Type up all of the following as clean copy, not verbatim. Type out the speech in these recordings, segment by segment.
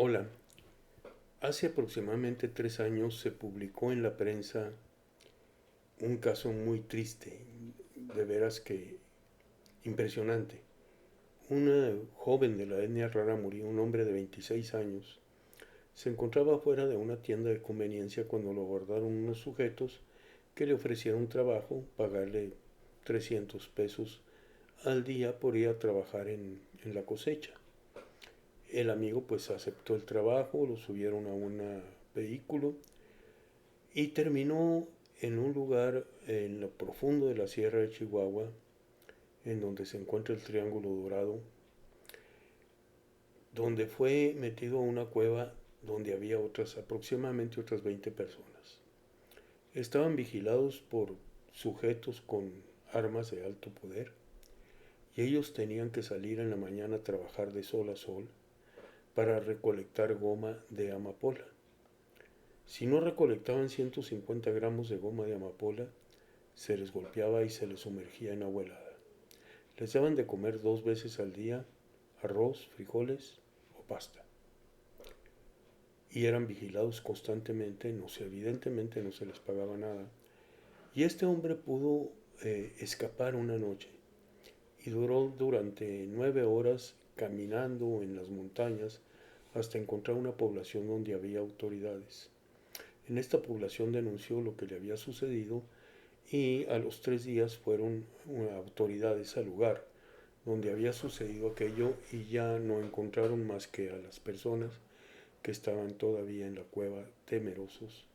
Hola, hace aproximadamente 3 años se publicó en la prensa un caso muy triste, de veras que impresionante. Una joven de la etnia rara murió, un hombre de 26 años. Se encontraba fuera de una tienda de conveniencia cuando lo abordaron unos sujetos que le ofrecieron trabajo, pagarle 300 pesos al día por ir a trabajar en la cosecha. El amigo pues aceptó el trabajo, lo subieron a un vehículo y terminó en un lugar en lo profundo de la Sierra de Chihuahua, en donde se encuentra el Triángulo Dorado, donde fue metido a una cueva donde había aproximadamente otras 20 personas. Estaban vigilados por sujetos con armas de alto poder y ellos tenían que salir en la mañana a trabajar de sol a sol para recolectar goma de amapola. Si no recolectaban 150 gramos de goma de amapola, se les golpeaba y se les sumergía en agua helada. Les daban de comer 2 veces al día arroz, frijoles o pasta. Y eran vigilados constantemente, evidentemente no se les pagaba nada. Y este hombre pudo escapar una noche y duró durante 9 horas caminando en las montañas hasta encontrar una población donde había autoridades. En esta población denunció lo que le había sucedido y a los 3 días fueron autoridades al lugar donde había sucedido aquello y ya no encontraron más que a las personas que estaban todavía en la cueva temerosos.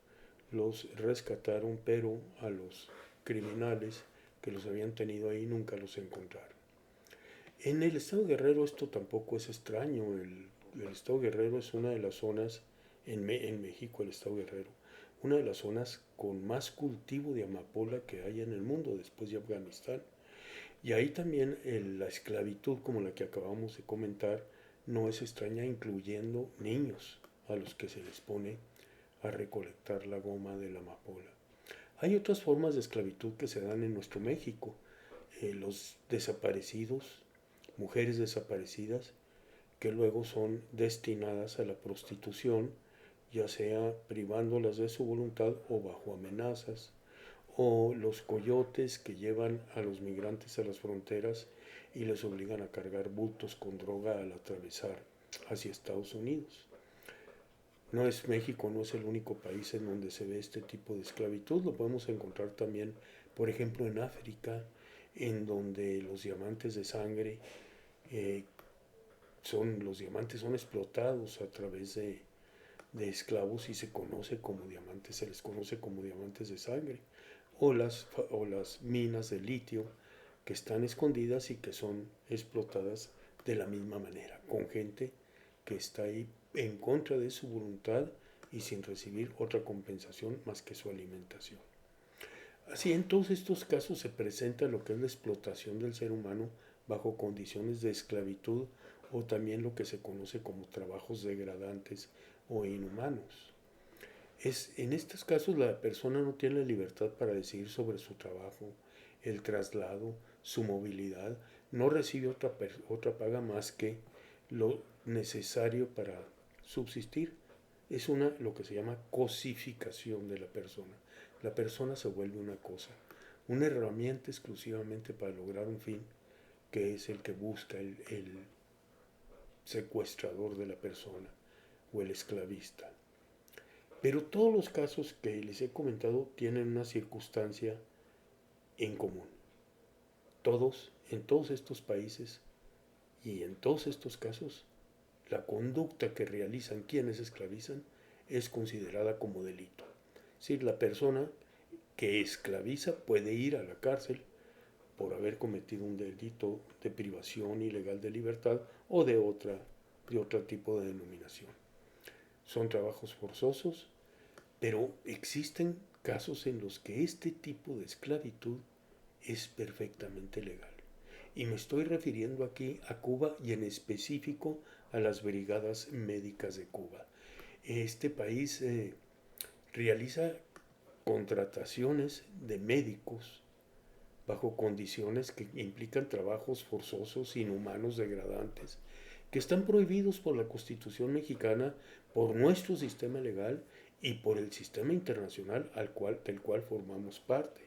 Los rescataron, pero a los criminales que los habían tenido ahí nunca los encontraron. En el estado Guerrero esto tampoco es extraño. El estado Guerrero es una de las zonas, en México el estado Guerrero, una de las zonas con más cultivo de amapola que hay en el mundo después de Afganistán. Y ahí también la esclavitud, como la que acabamos de comentar, no es extraña, incluyendo niños a los que se les pone a recolectar la goma de la amapola. Hay otras formas de esclavitud que se dan en nuestro México. Los desaparecidos, mujeres desaparecidas, que luego son destinadas a la prostitución, ya sea privándolas de su voluntad o bajo amenazas, o los coyotes que llevan a los migrantes a las fronteras y les obligan a cargar bultos con droga al atravesar hacia Estados Unidos. No es México, no es el único país en donde se ve este tipo de esclavitud, lo podemos encontrar también, por ejemplo, en África, en donde los diamantes de sangre eh, los diamantes son explotados a través de esclavos y se les conoce como diamantes de sangre, o las minas de litio que están escondidas y que son explotadas de la misma manera, con gente que está ahí en contra de su voluntad y sin recibir otra compensación más que su alimentación. Así, en todos estos casos se presenta lo que es la explotación del ser humano bajo condiciones de esclavitud o también lo que se conoce como trabajos degradantes o inhumanos. En estos casos la persona no tiene la libertad para decidir sobre su trabajo, el traslado, su movilidad, no recibe otra paga más que lo necesario para subsistir. Es lo que se llama cosificación de la persona. La persona se vuelve una cosa, una herramienta exclusivamente para lograr un fin que es el que busca el secuestrador de la persona o el esclavista. Pero todos los casos que les he comentado tienen una circunstancia en común. Todos, en todos estos países y en todos estos casos, la conducta que realizan quienes esclavizan es considerada como delito. Es decir, la persona que esclaviza puede ir a la cárcel por haber cometido un delito de privación ilegal de libertad o de otro tipo de denominación. Son trabajos forzosos, pero existen casos en los que este tipo de esclavitud es perfectamente legal. Y me estoy refiriendo aquí a Cuba y en específico a las brigadas médicas de Cuba. Este país realiza contrataciones de médicos bajo condiciones que implican trabajos forzosos, inhumanos, degradantes, que están prohibidos por la Constitución mexicana, por nuestro sistema legal y por el sistema internacional del cual formamos parte.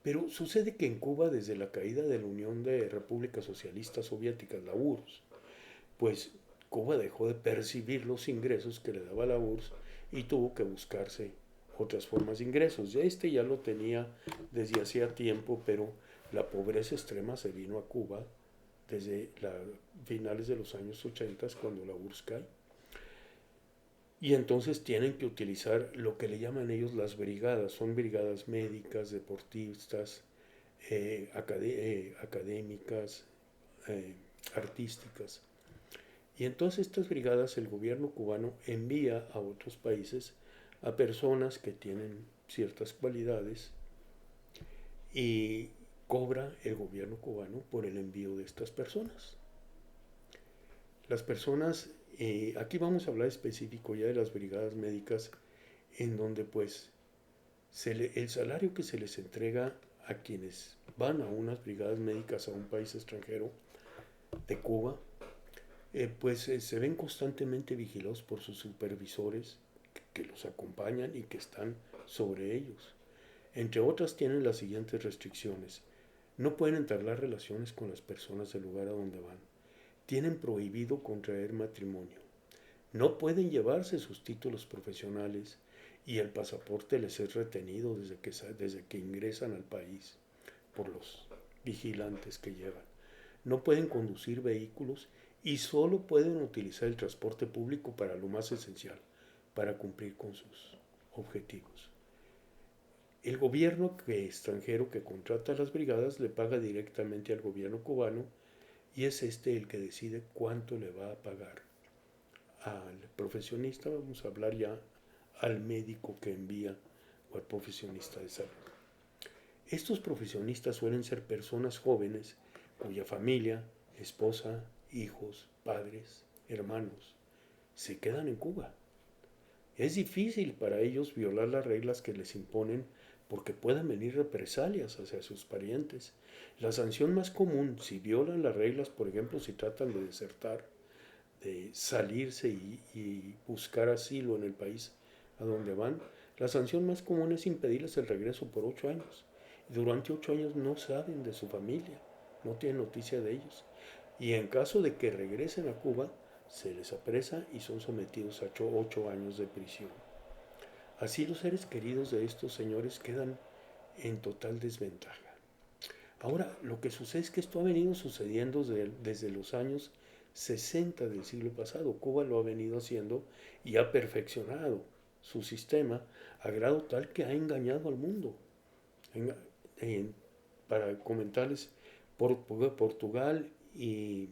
Pero sucede que en Cuba, desde la caída de la Unión de Repúblicas Socialistas Soviéticas, la URSS, pues Cuba dejó de percibir los ingresos que le daba la URSS y tuvo que buscarse otras formas de ingresos. Ya lo tenía desde hacía tiempo, pero la pobreza extrema se vino a Cuba desde finales de los años 80, cuando la URSS cae. Y entonces tienen que utilizar lo que le llaman ellos las brigadas. Son brigadas médicas, deportistas, académicas, artísticas. Y entonces estas brigadas el gobierno cubano envía a otros países a personas que tienen ciertas cualidades y cobra el gobierno cubano por el envío de estas personas. Las personas, aquí vamos a hablar específico ya de las brigadas médicas, en donde pues el salario que se les entrega a quienes van a unas brigadas médicas a un país extranjero de Cuba, se ven constantemente vigilados por sus supervisores que los acompañan y que están sobre ellos. Entre otras tienen las siguientes restricciones: no pueden entablar relaciones con las personas del lugar a donde van, tienen prohibido contraer matrimonio, no pueden llevarse sus títulos profesionales y el pasaporte les es retenido desde que ingresan al país por los vigilantes que llevan. No pueden conducir vehículos y solo pueden utilizar el transporte público para lo más esencial, para cumplir con sus objetivos. El gobierno extranjero que contrata a las brigadas le paga directamente al gobierno cubano y es el que decide cuánto le va a pagar al profesionista. Vamos a hablar ya al médico que envía o al profesionista de salud. Estos profesionistas suelen ser personas jóvenes cuya familia, esposa, hijos, padres, hermanos, se quedan en Cuba. Es difícil para ellos violar las reglas que les imponen porque pueden venir represalias hacia sus parientes. La sanción más común, si violan las reglas, por ejemplo, si tratan de desertar, de salirse y buscar asilo en el país a donde van, la sanción más común es impedirles el regreso por 8 años. Durante 8 años no saben de su familia, no tienen noticia de ellos. Y en caso de que regresen a Cuba, se les apresa y son sometidos a 8 años de prisión. Así los seres queridos de estos señores quedan en total desventaja. Ahora, lo que sucede es que esto ha venido sucediendo desde los años 60 del siglo pasado. Cuba lo ha venido haciendo y ha perfeccionado su sistema a grado tal que ha engañado al mundo. Para comentarles, Portugal y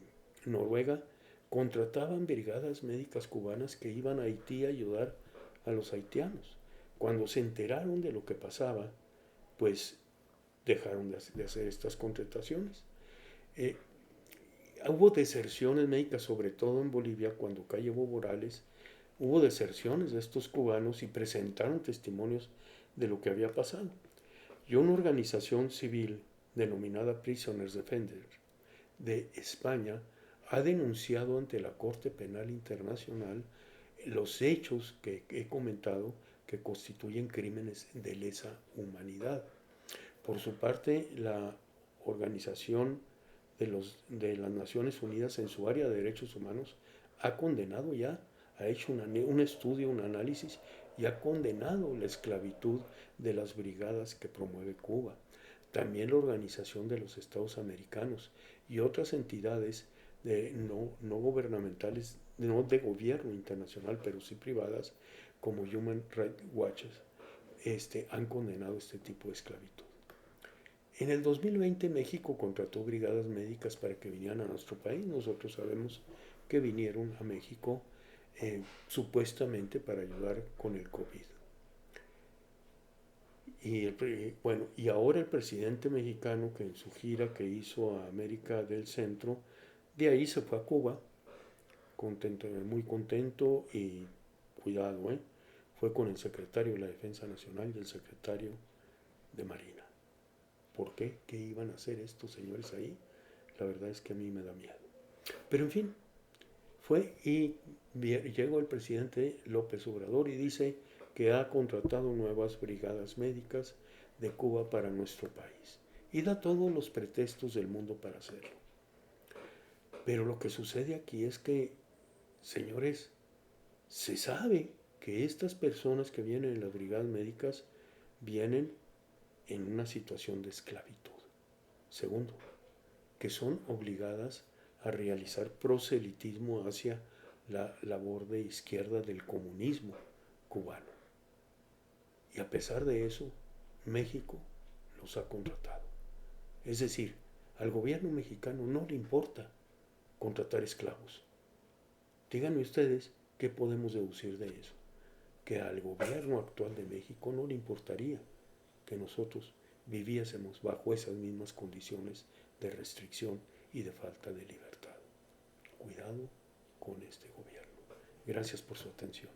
Noruega contrataban brigadas médicas cubanas que iban a Haití a ayudar a los haitianos. Cuando se enteraron de lo que pasaba, pues dejaron de hacer estas contrataciones. Hubo deserciones médicas, sobre todo en Bolivia, cuando cae Evo Morales, hubo deserciones de estos cubanos y presentaron testimonios de lo que había pasado. Y una organización civil denominada Prisoners Defender de España ha denunciado ante la Corte Penal Internacional los hechos que he comentado que constituyen crímenes de lesa humanidad. Por su parte, la Organización de las Naciones Unidas en su área de derechos humanos ha condenado ya, ha hecho un estudio, un análisis y ha condenado la esclavitud de las brigadas que promueve Cuba. También la Organización de los Estados Americanos y otras entidades no gubernamentales, no de gobierno internacional, pero sí privadas, como Human Rights Watch, han condenado este tipo de esclavitud. En el 2020 México contrató brigadas médicas para que vinieran a nuestro país. Nosotros sabemos que vinieron a México supuestamente para ayudar con el COVID. Y ahora el presidente mexicano, que en su gira que hizo a América del Centro, de ahí se fue a Cuba, muy contento y cuidado, fue con el secretario de la Defensa Nacional y el secretario de Marina. ¿Por qué? ¿Qué iban a hacer estos señores ahí? La verdad es que a mí me da miedo. Pero en fin, fue y llegó el presidente López Obrador y dice que ha contratado nuevas brigadas médicas de Cuba para nuestro país. Y da todos los pretextos del mundo para hacerlo. Pero lo que sucede aquí es que, señores, se sabe que estas personas que vienen en las brigadas médicas vienen en una situación de esclavitud. Segundo, que son obligadas a realizar proselitismo hacia la labor de izquierda del comunismo cubano. Y a pesar de eso, México los ha contratado. Es decir, al gobierno mexicano no le importa contratar esclavos. Díganme ustedes qué podemos deducir de eso. Que al gobierno actual de México no le importaría que nosotros viviésemos bajo esas mismas condiciones de restricción y de falta de libertad. Cuidado con este gobierno. Gracias por su atención.